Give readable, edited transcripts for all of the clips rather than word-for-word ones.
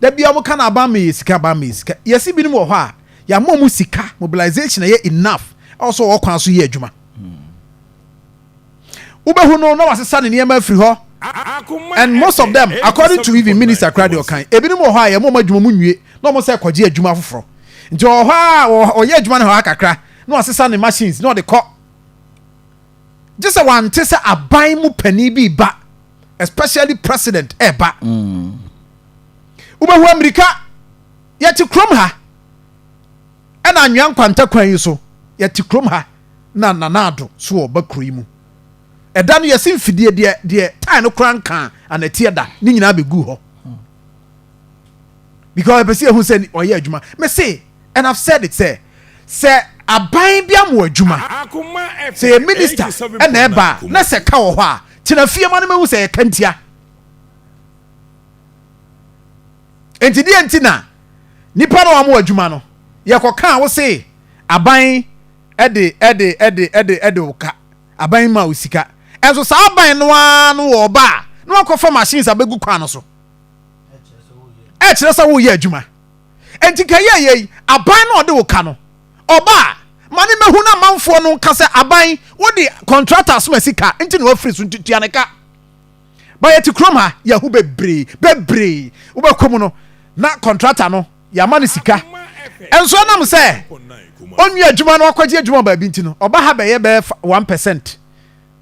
da bia mo kana aba me sika ba me sika yesi bi ni wo ho a ya mo mu sika mobilization ye enough also wo kwan so ye adwuma ubehu no na wasesa ne niam free ho and most of them according to even minister Kradio kan ebi ni mo ho a ye mo adwuma mu nwie na mo se kwaje adwuma foforo nti o ho a o ye adwuma ne ho akakra na wasesa ne machines na o de ko just a one tese aban mu pani bi ba especially president eba ubehu America yeti krom ha ena anwan kwanta kwan yi so yeti krom ha na nanado so obakro yi mu eda no yesim fidie de time no kran kan anatie da ni nyina begu ho because person who say oye adwuma me say and I've said it say aban bia mo adwuma say minister ena eba na se ka wo ho a tina fie ma no mehu say kantia enti die ntina nipa no amo adwuma no yekoka wo say aban ede woka aban ma osika enso sa aban no anu wo ba no akofa machines abegu kwan no so e kire sa wo ye adwuma enti kaye aban no de woka no oba mane mehu na manfo no nka se aban wo de contractors ma sika enti no free so ntutua ne ka ba yeti kroma ya hu bebre wo be komu no na contractor no ya ma ne sika enso na mo se onwi adwuma no akwaje adwuma ba bi nti no oba ha be ye be 1%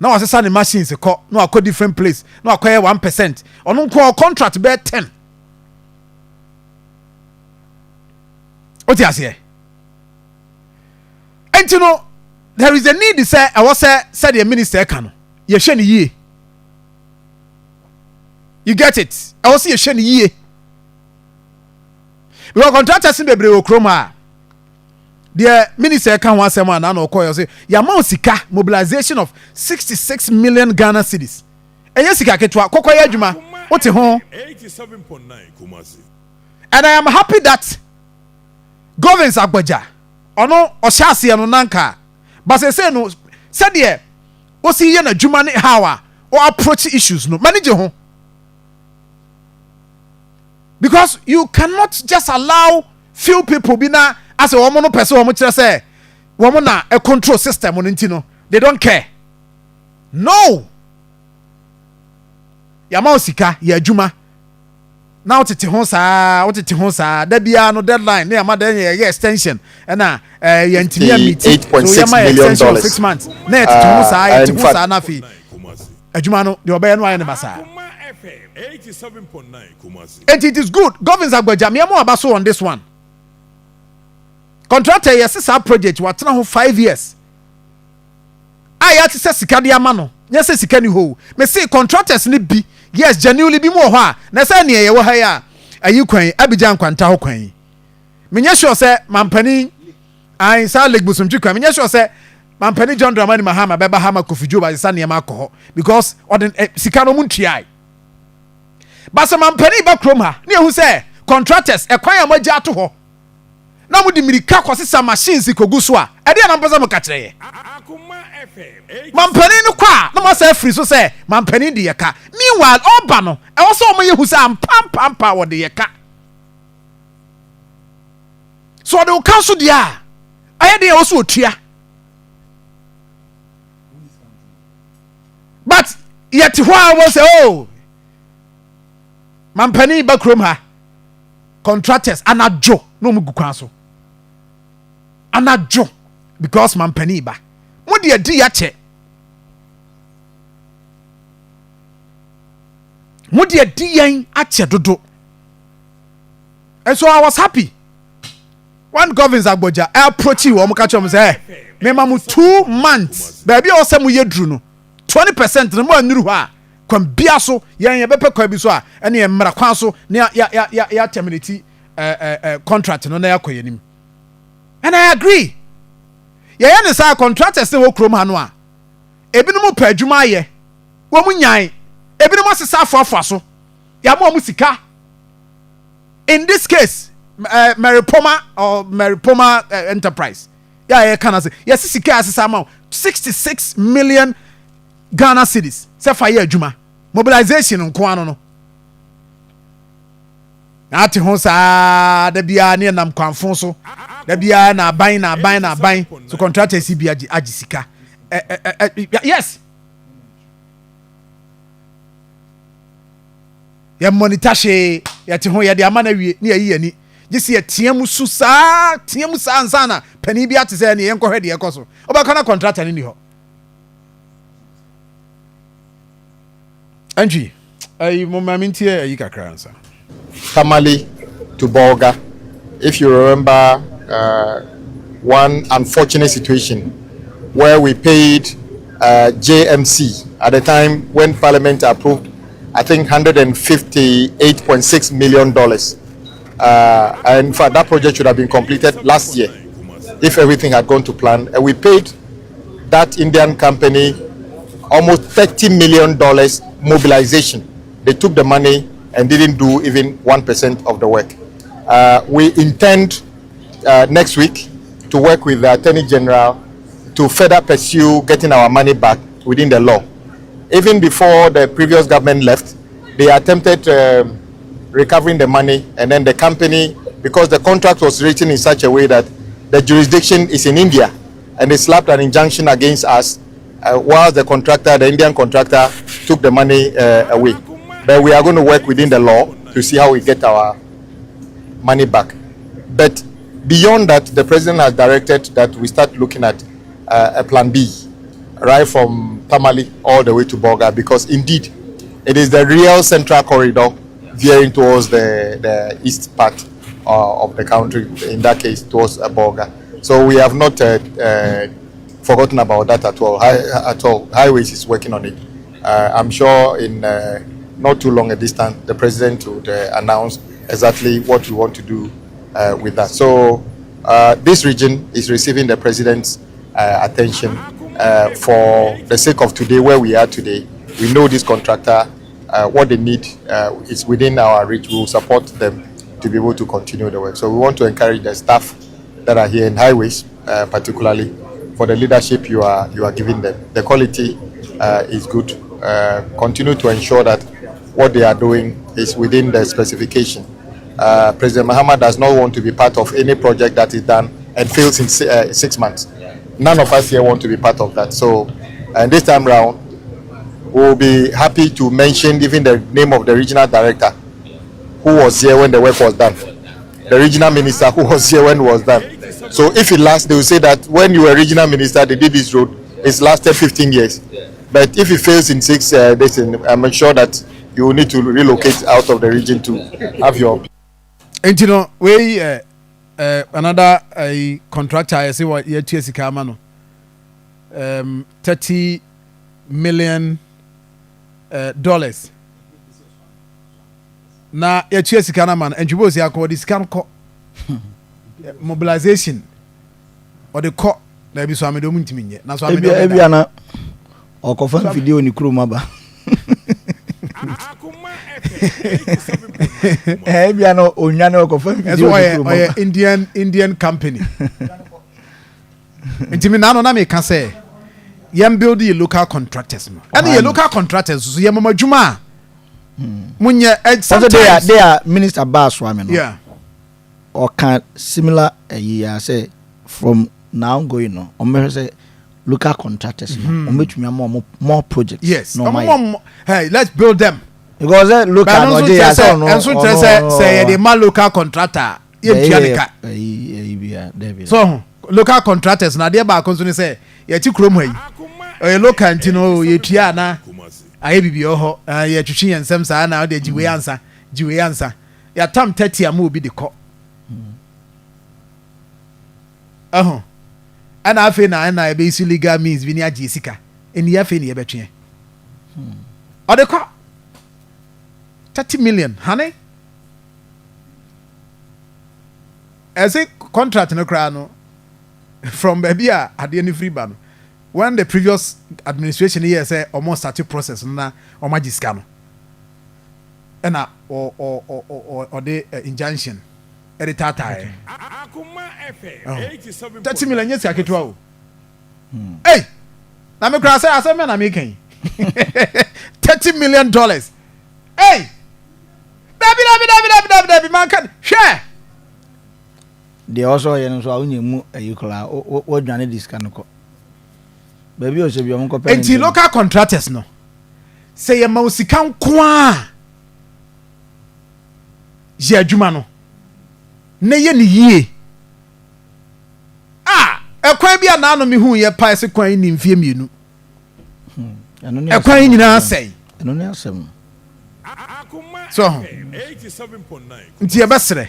na wasesa ne machines ko na akọ different place na akọ 1% ono nko contract be 10 oti ase enti no there is a need say I was say the minister kan ye hwe ne yie you get it I was ye hwe ne yie because contractors bebre wo kroma the minister kan wa asem na okoyo say ya ma sika mobilization of 66 million Ghana cedis enye sika ketwa kokoya adwuma wote ho 87.9 Kumasi and I am happy that governance agbaja ono ohyase no nanka but say no said there o si ye na adwuma ne hawa or approach issues no manage ho because you cannot just allow few people be na as a woman no person woman kire say woman na a control system on intino they don't care no ya ma osika ya adwuma na otete ho saa da bia no deadline na ma da ye extension na ya ntimi meeting so ya ma extension of 6 months na etete ho saa ya etete ho saa na fi adwuma no de obey no aye ne basa 87.9 Kumasi and it is good governance agbaja me am abaso on this one contractor yes sa project what na ho 5 years aya ti se sika de ama no nya se sika ni ho me say contractors ni bi yes genuinely bi mo ho a na say ne ye wo ha ya ayi kwan abijan kwanta ho kwan me nya sure say mampani ai sa leg busumtwi kwan me nya sure say mampani John Dramani Mahama beba hama kofijo ba sa ne ma ko because odin sika no muntuai but some mampani ba krom ha ne hu say contractors ekwan amagya ato ho na mu di mirika kwasesa machines kogu so a e de na mpeza mo ka kire ye Akoma FM mampani no kwa na mo say free so say mampani de yeka meanwhile oba no e wo so mo ye hu say ampampa wo de yeka so de council dia aye de wo so otua but yet why was oh mampani ba krom ha contractors anajo no mu gukwan so anajo because mampani ba mo de adi ya che mo de adi yan ache dodo and so I was happy one governance agboja approach you o mo ka chom say me ma mu 2 months baby o se mu yedru no 20% no mo anuru ho a kwan bia so yan ye bepe kwa bi so a ene ye mmara kwan so na ya terminate contract no na yakoye nim and I agree ye ne say contractors ne wo krom ha no a ebinum pa adwuma ye wo mu nyan ebinum asesa afafa so ya mo sika in this case Maripoma enterprise ya kana say yes sika asesa ma 66 million Ghana cedis se fa ye adwuma mobilization nko ano no ate ho saa da bia ne nam kwanfo so da bia na aban so contractors bi agi sika yes ya monitor she ya te ho ya de ama na wie ne yayi ani gisi ya tiamu su saa ansana pani bi ate say ne yenko hwede yekoso obaka na contractor ni ho anji ai mo mamintie ayi kakra ansa Tamale to Bolga. If you remember one unfortunate situation where we paid JMC at the time when Parliament approved, I think $158.6 million. And in fact, that project should have been completed last year if everything had gone to plan. And we paid that Indian company almost $30 million mobilization. They took the money and didn't do even 1% of the work. We intend next week to work with the Attorney General to further pursue getting our money back within the law. Even before the previous government left, they attempted recovering the money, and then the company, because the contract was written in such a way that the jurisdiction is in India, and they slapped an injunction against us while the Indian contractor took the money away. But we are going to work within the law to see how we get our money back. But beyond that, the president has directed that we start looking at a plan B, right from Tamale all the way to Bolga, because indeed it is the real central corridor veering towards the east part of the country, in that case towards Bolga. So we have not forgotten about that at all. Highways is working on it. I'm sure in not too long a distance, the president would announce exactly what we want to do with that. So this region is receiving the president's attention for the sake of today, where we are today. We know this contractor, what they need is within our reach. We will support them to be able to continue the work. So we want to encourage the staff that are here in highways, particularly for the leadership you are giving them. The quality is good. Continue to ensure that what they are doing is within the specification. President Mahama does not want to be part of any project that is done and fails in 6 months. None of us here want to be part of that. So, and this time round, we'll be happy to mention even the name of the regional director who was here when the work was done. The regional minister who was here when it was done. So if it lasts, they will say that when you were regional minister, they did this road. It's lasted 15 years. But if it fails in 6 days, I'm sure that you will need to relocate out of the region to have your. And you know, we another contractor I say what year sika ma no $30 million na year sika na man and you say akọ this can call mobilization or the call na bi so amedo muntimi nye na so amedo ebia na okofa video ni kuro maba ebia no onya na okofa video ni kuro maba Indian company intimi na no na me ka say yam build the local contractors no and the local contractors so yam madwuma munye sometimes they are minister Baswami no yeah or can similar year say from now going on say local contractors more projects. Yes, no, hey, let's build them because local and so say the local contractor so local contractors na dey ba konso ni say ye ti krom hayi local ntino ye tua na aye bibi oho ye twetwe yensem saa na de jiwe ansa ya tam 30 am obi de ko and I feel na be legal means we need Jessica in the FA near between. Or the car 30 million, honey. As a contract no crown from baby at the end free ban. When the previous administration here say almost started process na or Jessica and or the injunction. Editata. Akoma FM 87. 30 million yes aketwa o. Hey. Na me kra say asem na me kan. $30 million. Hey. dabi man ka hwɛ deɛ ɔsɔ yɛ no so a wonya mu ayi koraa wɔdwane de sika no kɔ baabi ɔsɛ bi ɔmo kɔpɛ enti local contractors no sɛ yɛma wo sika nko a yɛ adwuma no na yɛ ne yie ɛkwan bi a naano me hu yɛ pae sɛ kwan ni mfie mmienu ɛkwan nyinaa sɛn ɛno ne asɛm so nti yɛbɛserɛ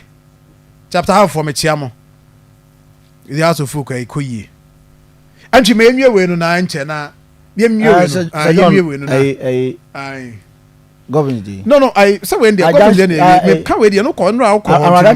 chapter half for mekyia mo the house of folk ɛkɔ yie antwi ma yɛnwie wei no na nkyɛ na yɛnwie wei no na government day no sɛ wei deɛ government day ka wei deɛ no kɔ no a wokɔ